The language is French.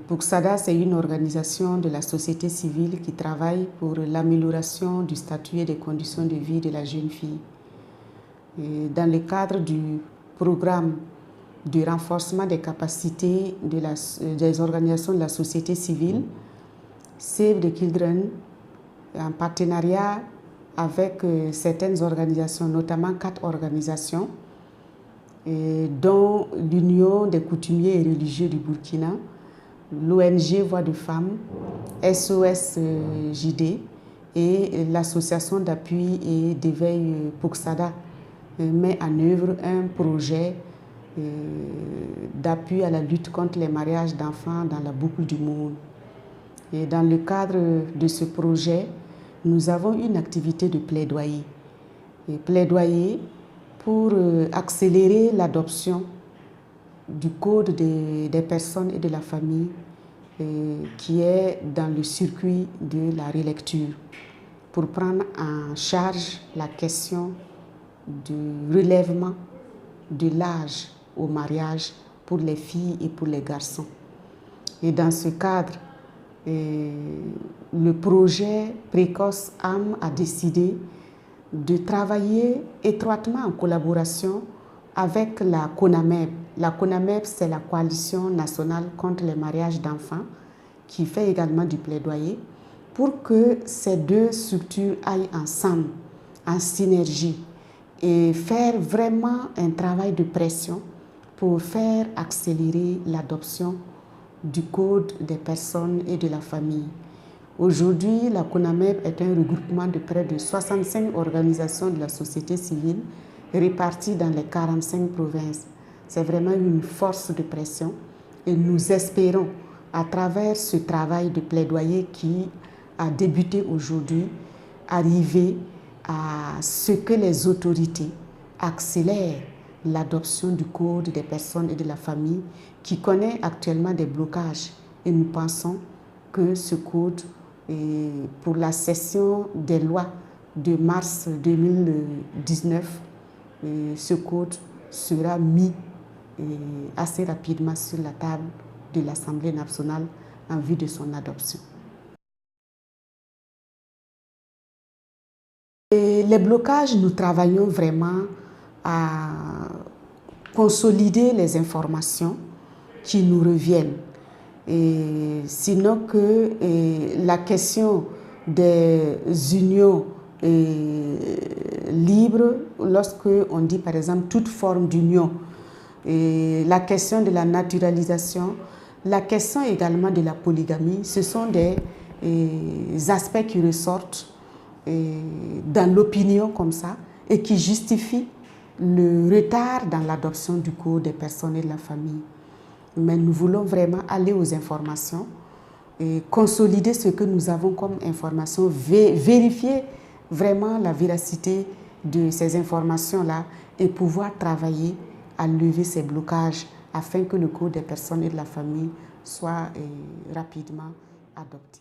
Puksada, c'est une organisation de la société civile qui travaille pour l'amélioration du statut et des conditions de vie de la jeune fille. Dans le cadre du programme de renforcement des capacités des organisations de la société civile, Save the Children, en partenariat avec certaines organisations, notamment 4 organisations, dont l'Union des coutumiers et religieux du Burkina, l'ONG Voix de Femmes, SOS JD et l'association d'appui et d'éveil Puksada met en œuvre un projet d'appui à la lutte contre les mariages d'enfants dans la boucle du monde. Et dans le cadre de ce projet, nous avons une activité de plaidoyer. Plaidoyer pour accélérer l'adoption du code des personnes et de la famille qui est dans le circuit de la relecture, pour prendre en charge la question du relèvement de l'âge au mariage pour les filles et pour les garçons. Et dans ce cadre, le projet Précoce Âme a décidé de travailler étroitement en collaboration avec la CONAMEB. La CONAMEB, c'est la Coalition nationale contre les mariages d'enfants, qui fait également du plaidoyer, pour que ces deux structures aillent ensemble, en synergie, et faire vraiment un travail de pression pour faire accélérer l'adoption du code des personnes et de la famille. Aujourd'hui, la CONAMEB est un regroupement de près de 65 organisations de la société civile réparties dans les 45 provinces. C'est vraiment une force de pression et nous espérons, à travers ce travail de plaidoyer qui a débuté aujourd'hui, arriver à ce que les autorités accélèrent l'adoption du code des personnes et de la famille qui connaît actuellement des blocages. Et nous pensons que ce code, pour la session des lois de mars 2019, ce code sera mis assez rapidement sur la table de l'Assemblée nationale en vue de son adoption. Les blocages, nous travaillons vraiment à consolider les informations qui nous reviennent. Sinon que la question des unions libres, lorsque on dit par exemple toute forme d'union, la question de la naturalisation, la question également de la polygamie, ce sont des aspects qui ressortent dans l'opinion comme ça et qui justifient le retard dans l'adoption du code des personnes et de la famille. Mais nous voulons vraiment aller aux informations et consolider ce que nous avons comme information, vérifier vraiment la véracité de ces informations-là et pouvoir travailler à lever ces blocages afin que le code des personnes et de la famille soit rapidement adopté.